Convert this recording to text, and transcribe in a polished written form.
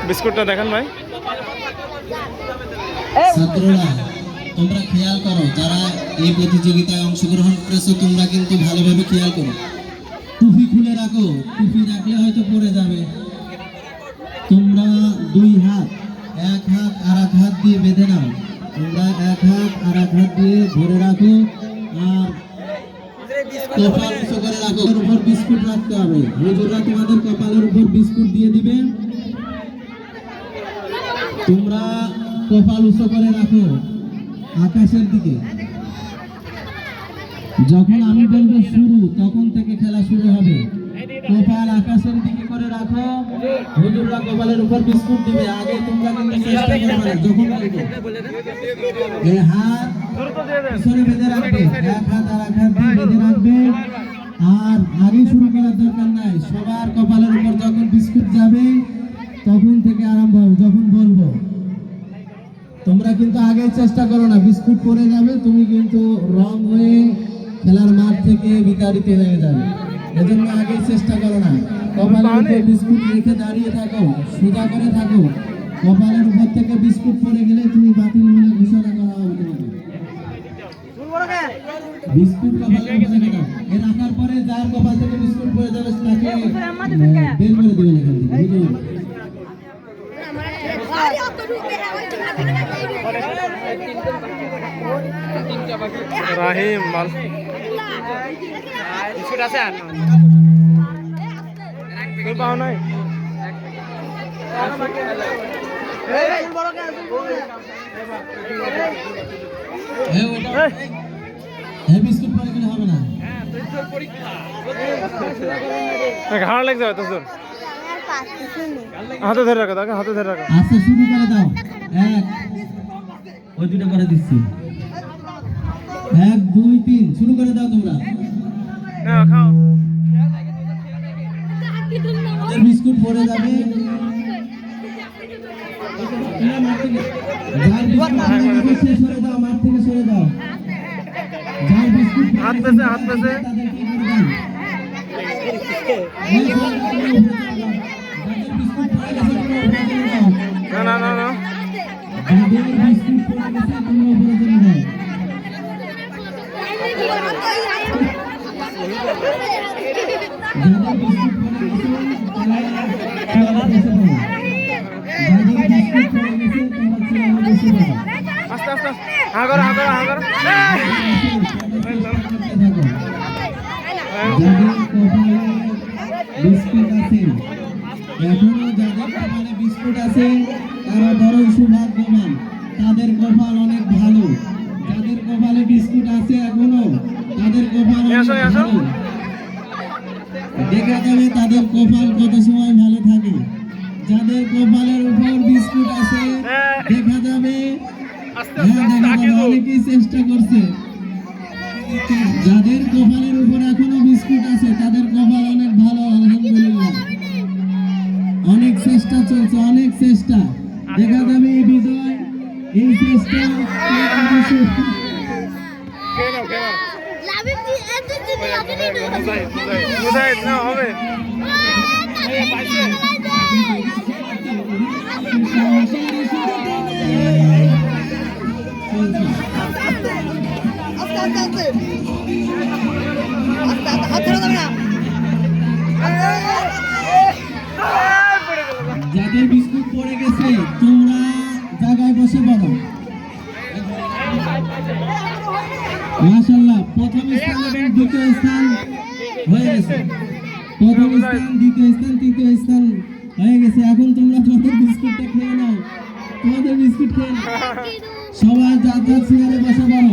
বিস্কুটটা দেখান ভাই। ছাত্ররা তোমরা খেয়াল করো, যারা এই প্রতিযোগিতায় অংশগ্রহণ করেছো তোমরা কিন্তু ভালোভাবে খেয়াল করো। টুপি খুলে রাখো, টুপি রাখলে হয়তো পড়ে যাবে। তোমরা দুই হাত, এক হাত আর এক হাত দিয়ে বেঁধে নাও। তোমরা এক হাত আর এক হাত দিয়ে ধরে রাখো আর কপাল উঁচু করে রাখো। এর উপর বিস্কুট রাখতে হবে। হুজুররা তোমাদের কপালের উপর বিস্কুট দিয়ে দিবে। তোমরা কপাল উঁচু করে রাখো আকাশের দিকে। যখন আমি বলবো শুরু তখন থেকে খেলা শুরু হবে। কপাল আকাশের দিকে করে রাখো। হুজুররা কপালের উপর বিস্কুট দিবে। আগে তোমরা কিন্তু চেষ্টা করবে না। যখন এই হাত পিছনে বেঁধে রাখবে, এক হাত আর এক হাত দিয়ে বেঁধে রাখবে। আর আগে শুরু করার দরকার নাই। সবার কপালের উপর যখন বিস্কুট যাবে তখন থেকে আরম্ভ হবে। যখন বলবো তোমরা কিন্তু আগে চেষ্টা করো না, বিস্কুট পড়ে যাবে, তুমি কিন্তু রং হয়ে খেলার মাঠ থেকে বিতাড়িত হয়ে যাবে। এজন্য আগে চেষ্টা করো না। কপালের উপর বিস্কুট রেখে দাঁড়িয়ে থাকো, সোজা করে থাকো। কপালের উপর থেকে বিস্কুট পড়ে গেলে তুমি বাতিল বলে ঘোষণা করা হবে তোমাকে। বিস্কুট কপালের উপরে রাখো। এ রাখার পরে যার কপাল থেকে বিস্কুট পড়ে যাবে তাকে বের করে দিবেন এখান থেকে। রাহিম মাল বিস্কুট আছে আর তুই পাও নাই। বিস্কুট পরে গেলে হবে না। ঘাড় লেগে যাবে তোর। হাতে ধরে রাখো, তাকে হাতে ধরে রাখো। আচ্ছা শুরু করে দাও। এক, ওই দুটো করে দিচ্ছি। 1 2 3 শুরু করে দাও তোমরা। খাও। বিস্কুট পড়ে যাবে। সরে দাও, মাঠ থেকে সরে দাও। যার বিস্কুট হাত পেছে, হাত পেছে। না না না না আস্তে আস্তে হা করো, হা করো, হা করো। বিস্কুট আছে এখনো, যাদের কপালে বিস্কুট আছে তারা বড় সৌভাগ্যবান। তাদের কপাল অনেক ভালো। যাদের কপালে বিস্কুট আছে এখনো তাদের কপাল অনেক ভালো। দেখা যাবে তাদের কপাল কত সময় ভালো থাকে। যাদের কপালের উপর বিস্কুট আছে দেখা যাবে অনেকেই চেষ্টা করছে। যাদের কপালের উপর এখনো বিস্কুট আছে তাদের কপাল অনেক ভালো, আলহামদুলিল্লাহ। অনেক চেষ্টা চলছে, অনেক চেষ্টা। দেখা যাবে এই বিজয়, এই চেষ্টা হবে। যাদের বিস্কুট পড়ে গেছে তোমরা জায়গায় বসে পড়ো। মাশাআল্লাহ, প্রথম স্থান এবং দ্বিতীয় স্থান হয়ে গেছে। প্রথম স্থান, দ্বিতীয় স্থান, তৃতীয় স্থান হয়ে গেছে। এখন তোমরা তোমাদের বিস্কুটটা খেয়ে নাও, তোমাদের বিস্কুট খেয়ে নাও। সবাই যার যার চেয়ারে বসে পড়ো।